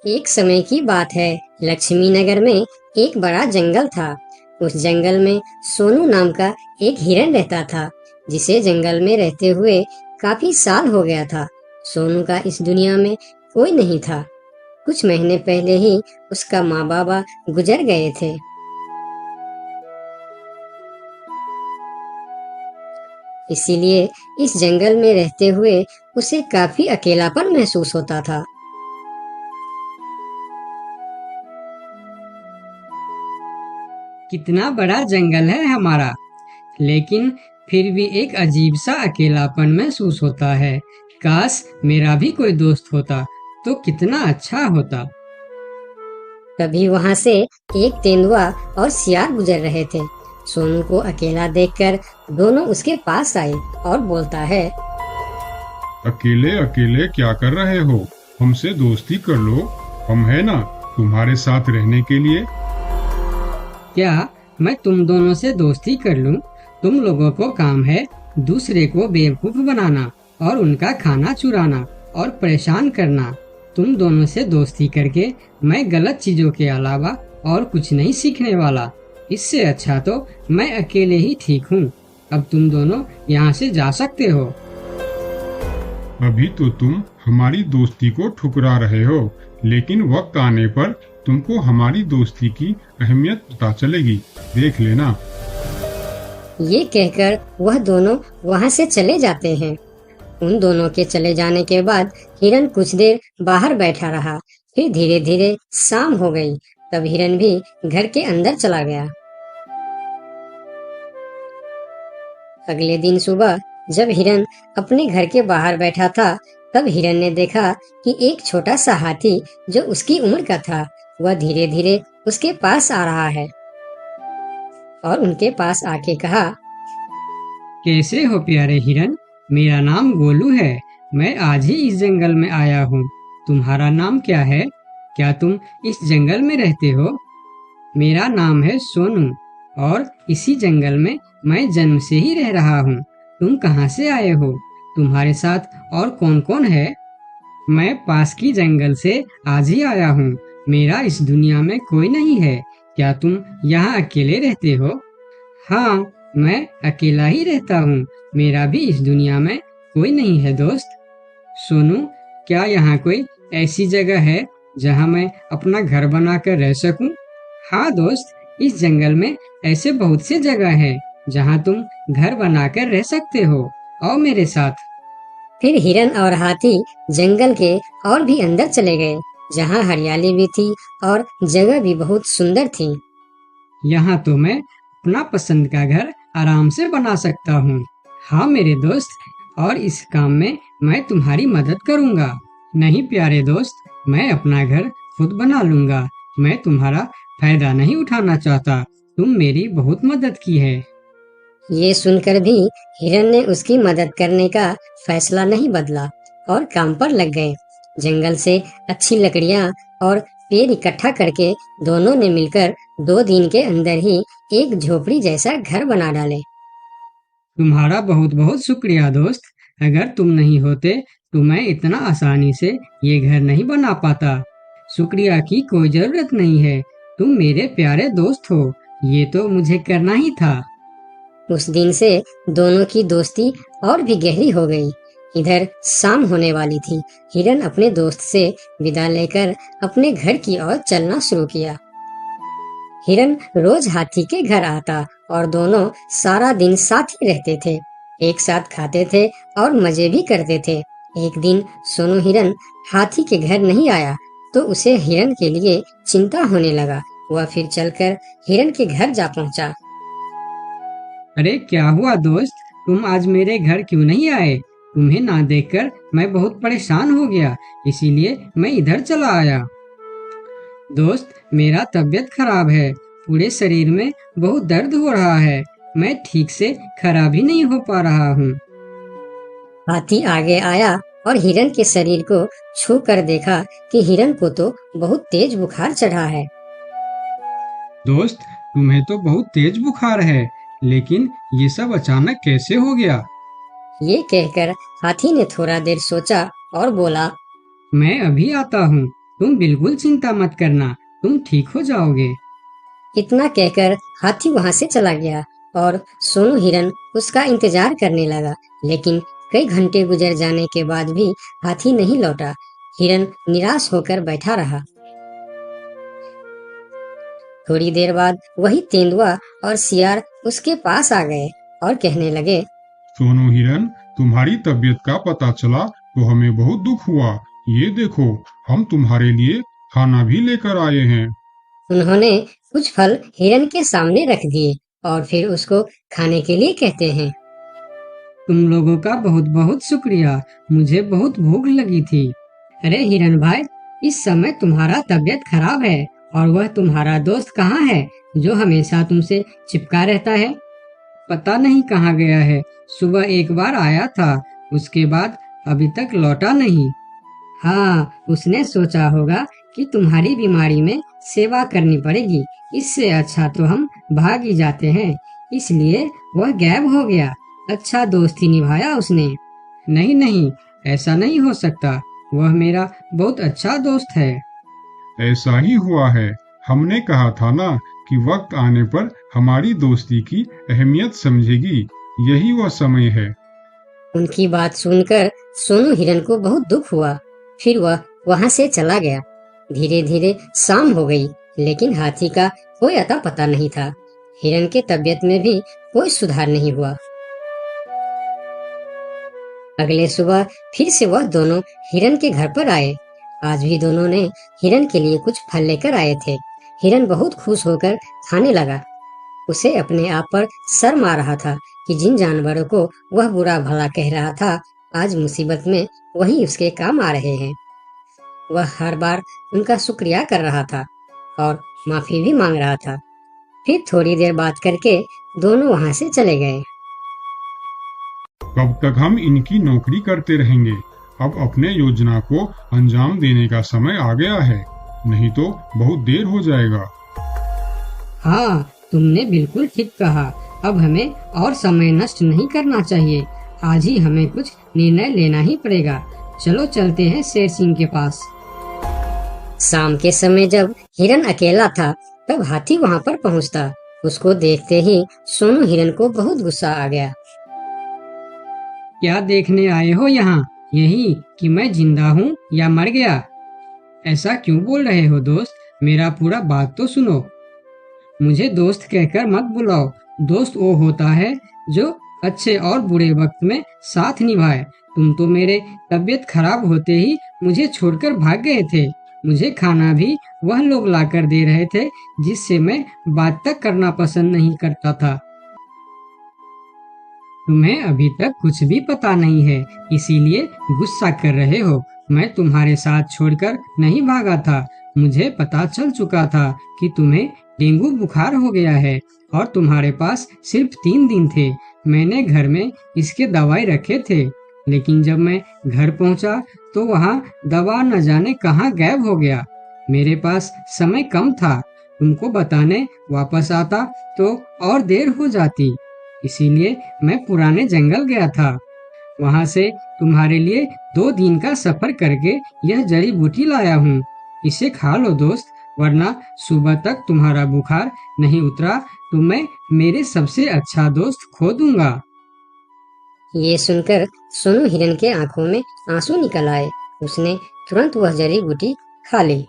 एक समय की बात है। लक्ष्मी नगर में एक बड़ा जंगल था। उस जंगल में सोनू नाम का एक हिरन रहता था, जिसे जंगल में रहते हुए काफी साल हो गया था। सोनू का इस दुनिया में कोई नहीं था। कुछ महीने पहले ही उसका माँ बाबा गुजर गए थे। इसीलिए इस जंगल में रहते हुए उसे काफी अकेलापन महसूस होता था। कितना बड़ा जंगल है हमारा, लेकिन फिर भी एक अजीब सा अकेलापन महसूस होता है। काश मेरा भी कोई दोस्त होता तो कितना अच्छा होता। तभी वहां से एक तेंदुआ और सियार गुजर रहे थे। सोनू को अकेला देखकर दोनों उसके पास आए और बोलता है, अकेले अकेले क्या कर रहे हो? हमसे दोस्ती कर लो, हम है ना तुम्हारे साथ रहने के लिए। क्या मैं तुम दोनों से दोस्ती कर लूं? तुम लोगों को काम है दूसरे को बेवकूफ बनाना और उनका खाना चुराना और परेशान करना। तुम दोनों से दोस्ती करके मैं गलत चीजों के अलावा और कुछ नहीं सीखने वाला। इससे अच्छा तो मैं अकेले ही ठीक हूँ। अब तुम दोनों यहाँ से जा सकते हो। अभी तो तुम हमारी दोस्ती को ठुकरा रहे हो, लेकिन वक्त आने पर तुमको हमारी दोस्ती की अहमियत पता चलेगी, देख लेना। ये कहकर वह दोनों वहां से चले जाते हैं। उन दोनों के चले जाने के बाद हिरन कुछ देर बाहर बैठा रहा। फिर धीरे धीरे शाम हो गई। तब हिरन भी घर के अंदर चला गया। अगले दिन सुबह जब हिरन अपने घर के बाहर बैठा था, तब हिरन ने देखा कि एक छोटा सा हाथी जो उसकी उम्र का था, वह धीरे धीरे उसके पास आ रहा है और उनके पास आके कहा, कैसे हो प्यारे हिरन? मेरा नाम गोलू है। मैं आज ही इस जंगल में आया हूँ। तुम्हारा नाम क्या है? क्या तुम इस जंगल में रहते हो? मेरा नाम है सोनू और इसी जंगल में मैं जन्म से ही रह रहा हूँ। तुम कहाँ से आए हो? तुम्हारे साथ और कौन कौन है? मैं पास की जंगल से आज ही आया हूँ। मेरा इस दुनिया में कोई नहीं है। क्या तुम यहाँ अकेले रहते हो? हाँ, मैं अकेला ही रहता हूँ। मेरा भी इस दुनिया में कोई नहीं है दोस्त। सोनू, क्या यहाँ कोई ऐसी जगह है जहाँ मैं अपना घर बनाकर रह सकूं? हाँ दोस्त, इस जंगल में ऐसे बहुत से जगह है जहाँ तुम घर बनाकर रह सकते हो। आओ मेरे साथ। फिर हिरन और हाथी जंगल के और भी अंदर चले गए, जहाँ हरियाली भी थी और जगह भी बहुत सुंदर थी। यहाँ तो मैं अपना पसंद का घर आराम से बना सकता हूँ। हाँ मेरे दोस्त, और इस काम में मैं तुम्हारी मदद करूँगा। नहीं प्यारे दोस्त, मैं अपना घर खुद बना लूँगा। मैं तुम्हारा फायदा नहीं उठाना चाहता। तुम मेरी बहुत मदद की है। ये सुनकर भी हिरन ने उसकी मदद करने का फैसला नहीं बदला और काम पर लग गए। जंगल से अच्छी लकड़ियाँ और पेड़ इकट्ठा करके दोनों ने मिलकर 2 दिन के अंदर ही एक झोपड़ी जैसा घर बना डाले। तुम्हारा बहुत बहुत शुक्रिया दोस्त। अगर तुम नहीं होते तो मैं इतना आसानी से ये घर नहीं बना पाता। शुक्रिया की कोई जरूरत नहीं है। तुम मेरे प्यारे दोस्त हो। ये तो मुझे करना ही था। उस दिन से दोनों की दोस्ती और भी गहरी हो गई। इधर शाम होने वाली थी। हिरन अपने दोस्त से विदा लेकर अपने घर की ओर चलना शुरू किया। हिरन रोज हाथी के घर आता और दोनों सारा दिन साथ ही रहते थे। एक साथ खाते थे और मजे भी करते थे। एक दिन सोनू हिरन हाथी के घर नहीं आया तो उसे हिरन के लिए चिंता होने लगा। वह फिर चलकर हिरन के घर जा पहुंचा। अरे क्या हुआ दोस्त, तुम आज मेरे घर क्यों नहीं आए? तुम्हें ना देखकर मैं बहुत परेशान हो गया, इसीलिए मैं इधर चला आया। दोस्त, मेरा तबीयत खराब है। पूरे शरीर में बहुत दर्द हो रहा है। मैं ठीक से खड़ा भी नहीं हो पा रहा हूँ। हाथी आगे आया और हिरन के शरीर को छू कर देखा कि हिरन को तो बहुत तेज बुखार चढ़ा है। दोस्त, तुम्हें तो बहुत तेज बुखार है, लेकिन ये सब अचानक कैसे हो गया? ये कहकर हाथी ने थोड़ा देर सोचा और बोला, मैं अभी आता हूँ, तुम बिल्कुल चिंता मत करना, तुम ठीक हो जाओगे। इतना कहकर हाथी वहां से चला गया और सोनू हिरन उसका इंतजार करने लगा, लेकिन कई घंटे गुजर जाने के बाद भी हाथी नहीं लौटा। हिरन निराश होकर बैठा रहा। थोड़ी देर बाद वही तेंदुआ और सियार उसके पास आ गए और कहने लगे, सोनू हिरन, तुम्हारी तबीयत का पता चला तो हमें बहुत दुख हुआ। ये देखो, हम तुम्हारे लिए खाना भी लेकर आए हैं। उन्होंने कुछ फल हिरन के सामने रख दिए और फिर उसको खाने के लिए कहते हैं। तुम लोगों का बहुत बहुत शुक्रिया, मुझे बहुत भूख लगी थी। अरे हिरन भाई, इस समय तुम्हारा तबीयत खराब है और वह तुम्हारा दोस्त कहाँ है जो हमेशा तुमसे चिपका रहता है? पता नहीं कहाँ गया है। सुबह एक बार आया था, उसके बाद अभी तक लौटा नहीं। हाँ, उसने सोचा होगा कि तुम्हारी बीमारी में सेवा करनी पड़ेगी, इससे अच्छा तो हम भाग ही जाते हैं, इसलिए वह गायब हो गया। अच्छा दोस्ती निभाया उसने। नहीं नहीं, ऐसा नहीं हो सकता, वह मेरा बहुत अच्छा दोस्त है। ऐसा ही हुआ है। हमने कहा था ना कि वक्त आने पर हमारी दोस्ती की अहमियत समझेगी। यही वह समय है। उनकी बात सुनकर सोनू हिरन को बहुत दुख हुआ। फिर वह वहां से चला गया। धीरे धीरे शाम हो गई, लेकिन हाथी का कोई अता पता नहीं था। हिरन के तबीयत में भी कोई सुधार नहीं हुआ। अगले सुबह फिर से वह दोनों हिरन के घर पर आए। आज भी दोनों ने हिरन के लिए कुछ फल लेकर आए थे। हिरन बहुत खुश होकर खाने लगा। उसे अपने आप पर शर्म आ रहा था कि जिन जानवरों को वह बुरा भला कह रहा था, आज मुसीबत में वही उसके काम आ रहे हैं। वह हर बार उनका शुक्रिया कर रहा था और माफी भी मांग रहा था। फिर थोड़ी देर बात करके दोनों वहां से चले गए। कब तक हम इनकी नौकरी करते रहेंगे? अब अपने योजना को अंजाम देने का समय आ गया है, नहीं तो बहुत देर हो जाएगा। हाँ, तुमने बिल्कुल ठीक कहा। अब हमें और समय नष्ट नहीं करना चाहिए। आज ही हमें कुछ निर्णय लेना ही पड़ेगा। चलो चलते हैं शेर सिंह के पास। शाम के समय जब हिरन अकेला था, तब हाथी वहां पर पहुंचता। उसको देखते ही सोनू हिरन को बहुत गुस्सा आ गया। क्या देखने आए हो यहाँ? यही कि मैं जिंदा हूँ या मर गया? ऐसा क्यों बोल रहे हो दोस्त? मेरा पूरा बात तो सुनो। मुझे दोस्त कहकर मत बुलाओ। दोस्त वो होता है जो अच्छे और बुरे वक्त में साथ निभाए। तुम तो मेरे तबीयत खराब होते ही मुझे छोड़कर भाग गए थे। मुझे खाना भी वह लोग लाकर दे रहे थे जिससे मैं बात तक करना पसंद नहीं करता था। तुम्हें अभी तक कुछ भी पता नहीं है, इसीलिए गुस्सा कर रहे हो। मैं तुम्हारे साथ छोड़कर नहीं भागा था। मुझे पता चल चुका था कि तुम्हें डेंगू बुखार हो गया है और तुम्हारे पास सिर्फ 3 दिन थे। मैंने घर में इसके दवाई रखे थे, लेकिन जब मैं घर पहुंचा तो वहां दवा न जाने कहां गायब हो गया। मेरे पास समय कम था। तुमको बताने वापस आता तो और देर हो जाती, इसीलिए मैं पुराने जंगल गया था। वहां से तुम्हारे लिए 2 दिन का सफर करके यह जड़ी बूटी लाया हूँ। इसे खा लो दोस्त, वरना सुबह तक तुम्हारा बुखार नहीं उतरा तो मैं मेरे सबसे अच्छा दोस्त खो दूंगा। ये सुनकर सोनू हिरन के आंखों में आंसू निकल आए। उसने तुरंत वह जड़ी बूटी खा ली।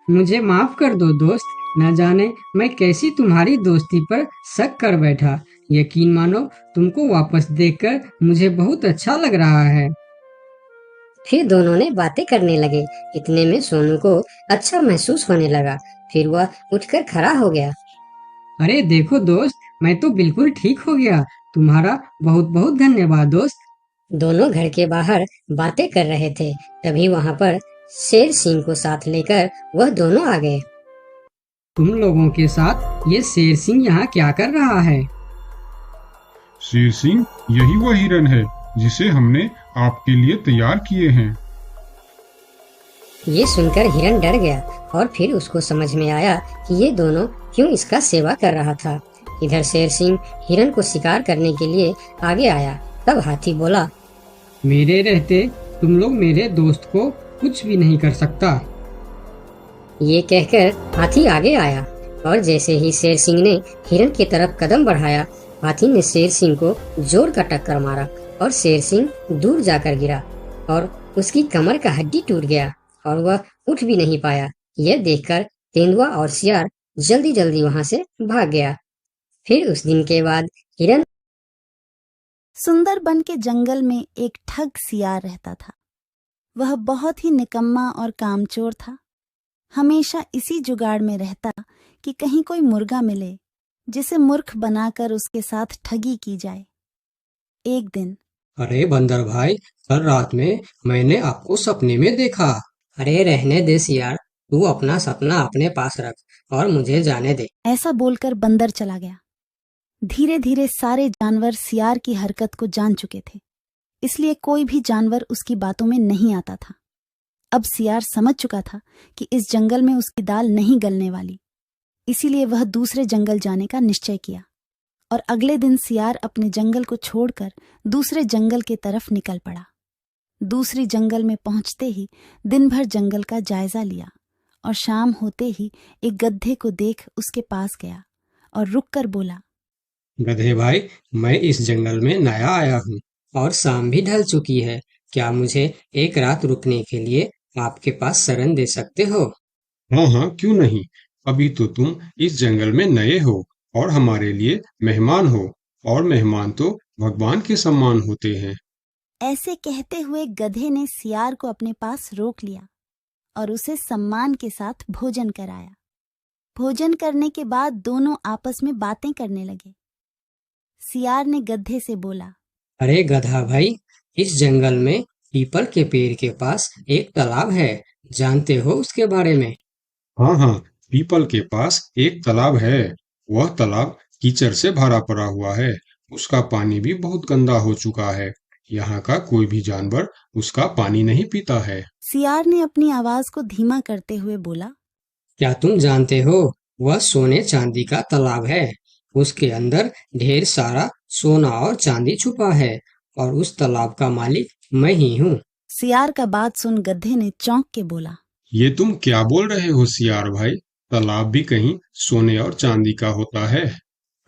मुझे माफ कर दो दोस्त, न जाने मैं कैसी तुम्हारी दोस्ती पर शक कर बैठा। यकीन मानो, तुमको वापस देखकर मुझे बहुत अच्छा लग रहा है। फिर दोनों ने बातें करने लगे। इतने में सोनू को अच्छा महसूस होने लगा। फिर वह उठकर खड़ा हो गया। अरे देखो दोस्त, मैं तो बिल्कुल ठीक हो गया। तुम्हारा बहुत बहुत धन्यवाद दोस्त। दोनों घर के बाहर बातें कर रहे थे, तभी वहां पर शेर सिंह को साथ लेकर वह दोनों आ गए। तुम लोगों के साथ ये शेर सिंह यहाँ क्या कर रहा है? शेर सिंह, यही वह हिरन है जिसे हमने आपके लिए तैयार किए हैं। ये सुनकर हिरन डर गया और फिर उसको समझ में आया कि ये दोनों क्यों इसका सेवा कर रहा था। इधर शेर सिंह हिरन को शिकार करने के लिए आगे आया। तब हाथी बोला, मेरे रहते तुम लोग मेरे दोस्त को कुछ भी नहीं कर सकता। ये कहकर हाथी आगे आया और जैसे ही शेर सिंह ने हिरन की तरफ कदम बढ़ाया, हाथी ने शेर सिंह को जोर का टक्कर मारा और शेर सिंह दूर जाकर गिरा और उसकी कमर का हड्डी टूट गया और वह उठ भी नहीं पाया। यह देखकर तेंदुआ और सियार जल्दी जल्दी वहां से भाग गया। फिर उस दिन के बाद हिरन सुंदरबन के जंगल में एक ठग सियार रहता था। वह बहुत ही निकम्मा और कामचोर था। हमेशा इसी जुगाड़ में रहता कि कहीं कोई मुर्गा मिले जिसे मूर्ख बनाकर उसके साथ ठगी की जाए। एक दिन अरे बंदर भाई, कल रात में मैंने आपको सपने में देखा। अरे रहने दे सियार, तू अपना सपना अपने पास रख और मुझे जाने दे। ऐसा बोलकर बंदर चला गया। धीरे धीरे सारे जानवर सियार की हरकत को जान चुके थे, इसलिए कोई भी जानवर उसकी बातों में नहीं आता था। अब सियार समझ चुका था कि इस जंगल में उसकी दाल नहीं गलने वाली, इसीलिए वह दूसरे जंगल जाने का निश्चय किया और अगले दिन सियार अपने जंगल को छोड़कर दूसरे जंगल की तरफ निकल पड़ा। दूसरी जंगल में पहुंचते ही दिन भर जंगल का जायजा लिया और शाम होते ही एक गधे को देख उसके पास गया और रुककर बोला, गधे भाई, मैं इस जंगल में नया आया हूँ और शाम भी ढल चुकी है। क्या मुझे एक रात रुकने के लिए आपके पास शरण दे सकते हो? हाँ हाँ, क्यों नहीं। अभी तो तुम इस जंगल में नए हो और हमारे लिए मेहमान हो, और मेहमान तो भगवान के समान होते हैं। ऐसे कहते हुए गधे ने सियार को अपने पास रोक लिया और उसे सम्मान के साथ भोजन कराया। भोजन करने के बाद दोनों आपस में बातें करने लगे। सियार ने गधे से बोला, अरे गधा भाई, इस जंगल में पीपल के पेड़ के पास एक तालाब है, जानते हो उसके बारे में? हाँ हाँ, पीपल के पास एक तालाब है। वह तालाब कीचड़ से भरा पड़ा हुआ है। उसका पानी भी बहुत गंदा हो चुका है। यहाँ का कोई भी जानवर उसका पानी नहीं पीता है। सियार ने अपनी आवाज को धीमा करते हुए बोला, क्या तुम जानते हो वह सोने चांदी का तालाब है? उसके अंदर ढेर सारा सोना और चांदी छुपा है और उस तालाब का मालिक मैं ही हूँ। सियार का बात सुन गधे ने चौंक के बोला, ये तुम क्या बोल रहे हो सियार भाई? तालाब भी कहीं सोने और चांदी का होता है?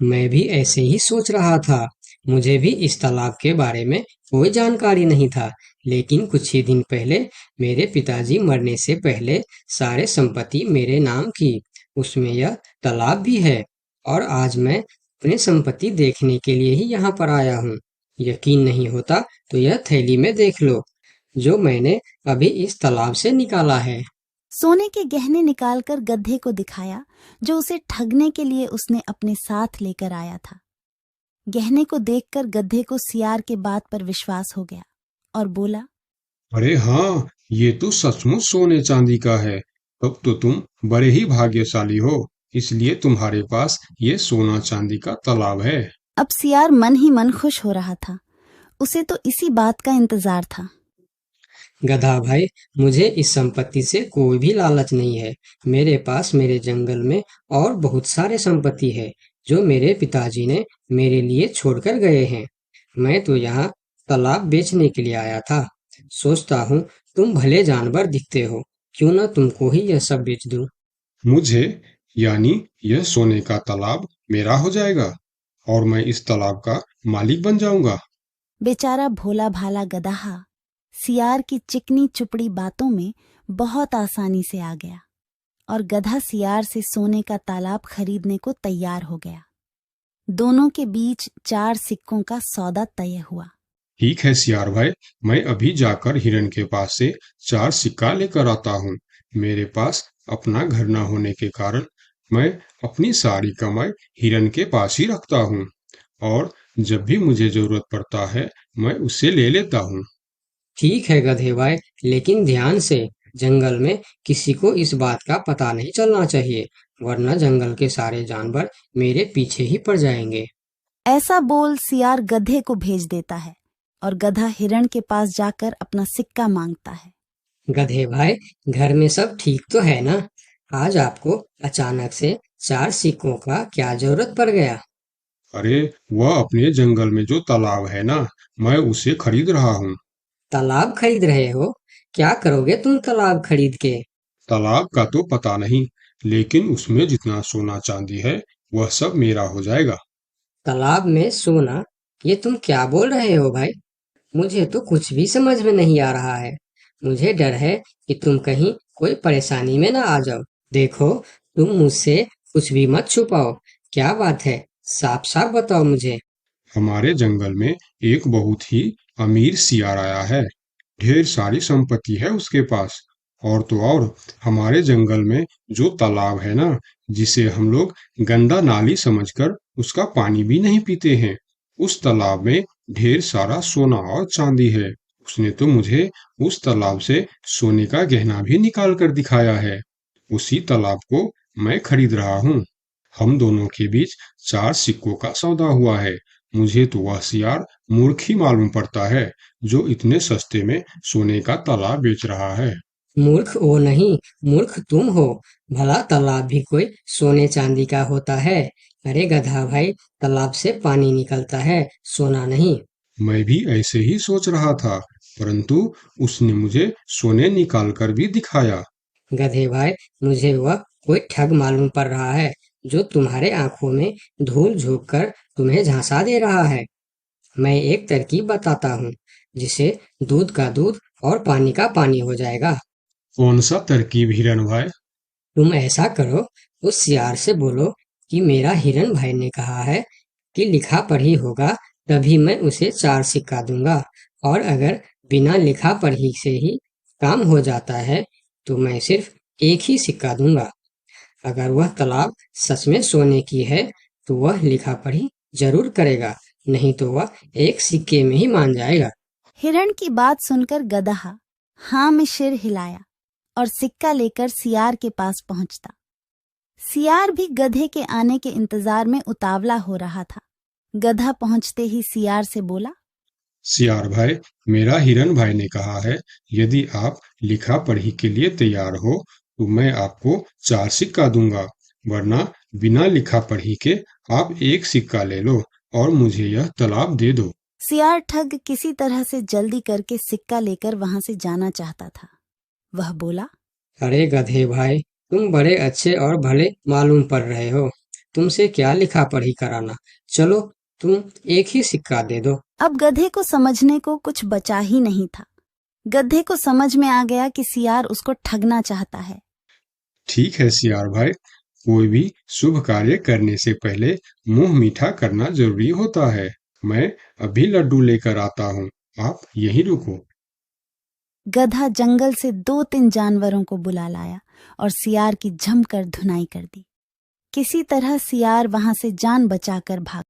मैं भी ऐसे ही सोच रहा था। मुझे भी इस तालाब के बारे में कोई जानकारी नहीं था, लेकिन कुछ ही दिन पहले मेरे पिताजी मरने से पहले सारे संपत्ति मेरे नाम की, उसमें यह तालाब भी है और आज मैं अपने संपत्ति देखने के लिए ही यहाँ पर आया हूँ। यकीन नहीं होता तो यह थैली में देख लो, जो मैंने अभी इस तालाब से निकाला है। सोने के गहने निकालकर गधे को दिखाया, जो उसे ठगने के लिए उसने अपने साथ लेकर आया था। गहने को देखकर गधे को सियार के बात पर विश्वास हो गया और बोला, अरे हाँ, ये तो सचमुच सोने चांदी का है। तब तो तुम बड़े ही भाग्यशाली हो, इसलिए तुम्हारे पास ये सोना चांदी का तालाब है। अब सियार मन ही मन खुश हो रहा था। उसे तो इसी बात का इंतजार था। गधा भाई, मुझे इस संपत्ति से कोई भी लालच नहीं है। मेरे पास मेरे जंगल में और बहुत सारे संपत्ति है जो मेरे पिताजी ने मेरे लिए छोड़कर गए हैं। मैं तो यहाँ तालाब बेचने के लिए आया था। सोचता हूँ तुम भले जानवर दिखते हो, क्यों ना तुमको ही यह सब बेच दूं। मुझे, यानी यह सोने का तालाब मेरा हो जाएगा और मैं इस तालाब का मालिक बन जाऊंगा। बेचारा भोला भाला गदहा सियार की चिकनी चुपड़ी बातों में बहुत आसानी से आ गया और गधा सियार से सोने का तालाब खरीदने को तैयार हो गया। दोनों के बीच 4 सिक्कों का सौदा तय हुआ। ठीक है सियार भाई, मैं अभी जाकर हिरन के पास से 4 सिक्का लेकर आता हूँ। मेरे पास अपना घर न होने के कारण मैं अपनी सारी कमाई हिरन के पास ही रखता हूँ और जब भी मुझे जरूरत पड़ता है मैं उससे ले लेता हूँ। ठीक है गधे भाई, लेकिन ध्यान से, जंगल में किसी को इस बात का पता नहीं चलना चाहिए, वरना जंगल के सारे जानवर मेरे पीछे ही पड़ जाएंगे। ऐसा बोल सियार गधे को भेज देता है और गधा हिरण के पास जाकर अपना सिक्का मांगता है। गधे भाई, घर में सब ठीक तो है ना? आज आपको अचानक से 4 सिक्कों का क्या जरूरत पड़ गया? अरे वह अपने जंगल में जो तालाब है ना, मैं उसे खरीद रहा हूँ। तालाब खरीद रहे हो? क्या करोगे तुम तालाब खरीद के? तालाब का तो पता नहीं, लेकिन उसमें जितना सोना चांदी है वह सब मेरा हो जाएगा। तालाब में सोना? ये तुम क्या बोल रहे हो भाई? मुझे तो कुछ भी समझ में नहीं आ रहा है। मुझे डर है कि तुम कहीं कोई परेशानी में ना आ जाओ। देखो, तुम मुझसे कुछ भी मत छुपाओ। क्या बात है? साफ साफ बताओ मुझे। हमारे जंगल में एक बहुत ही अमीर सियार आया है। ढेर सारी संपत्ति है उसके पास। और तो और, हमारे जंगल में जो तालाब है ना, जिसे हम लोग गंदा नाली समझकर उसका पानी भी नहीं पीते हैं, उस तालाब में ढेर सारा सोना और चांदी है। उसने तो मुझे उस तालाब से सोने का गहना भी निकाल कर दिखाया है। उसी तालाब को मैं खरीद रहा हूँ। हम दोनों के बीच 4 सिक्कों का सौदा हुआ है। मुझे तो वह सियार मूर्ख ही मालूम पड़ता है, जो इतने सस्ते में सोने का तालाब बेच रहा है। मूर्ख वो नहीं, मूर्ख तुम हो। भला तालाब भी कोई सोने चांदी का होता है? अरे गधा भाई, तालाब से पानी निकलता है, सोना नहीं। मैं भी ऐसे ही सोच रहा था, परंतु उसने मुझे सोने निकाल कर भी दिखाया। गधे भाई, मुझे वह कोई ठग मालूम पड़ रहा है, जो तुम्हारे आंखों में धूल झोंक कर तुम्हें झांसा दे रहा है। मैं एक तरकीब बताता हूँ, जिसे दूध का दूध और पानी का पानी हो जाएगा। कौन सा तरकीब हिरन भाई? तुम ऐसा करो, उस सियार से बोलो कि मेरा हिरन भाई ने कहा है कि लिखा पढ़ी होगा तभी मैं उसे 4 सिक्का दूंगा, और अगर बिना लिखा पढ़ी से ही काम हो जाता है तो मैं सिर्फ एक ही सिक्का दूंगा। अगर वह तालाब सच में सोने की है तो वह लिखा पढ़ी जरूर करेगा, नहीं तो वह एक सिक्के में ही मान जाएगा। हिरण की बात सुनकर गधा हाँ में सिर हिलाया और सिक्का लेकर सियार के पास पहुंचता। सियार भी गधे के आने के इंतजार में उतावला हो रहा था। गधा पहुंचते ही सियार से बोला, सियार भाई, मेरा हिरन भाई ने कहा है, यदि आप लिखा पढ़ी के लिए तैयार हो तो मैं आपको 4 सिक्का दूंगा, वरना बिना लिखा पढ़ी के आप एक सिक्का ले लो और मुझे यह तालाब दे दो। सियार ठग किसी तरह से जल्दी करके सिक्का लेकर वहां से जाना चाहता था। वह बोला, अरे गधे भाई, तुम बड़े अच्छे और भले मालूम पड़ रहे हो। तुमसे क्या लिखा पढ़ी कराना। चलो, तुम एक ही सिक्का दे दो। अब गधे को समझने को कुछ बचा ही नहीं था। गधे को समझ में आ गया कि सियार उसको ठगना चाहता है। ठीक है सियार भाई, कोई भी शुभ कार्य करने से पहले मुंह मीठा करना जरूरी होता है। मैं अभी लड्डू लेकर आता हूँ, आप यहीं रुको। गधा जंगल से 2-3 जानवरों को बुला लाया और सियार की जमकर धुनाई कर दी। किसी तरह सियार वहां से जान बचाकर भाग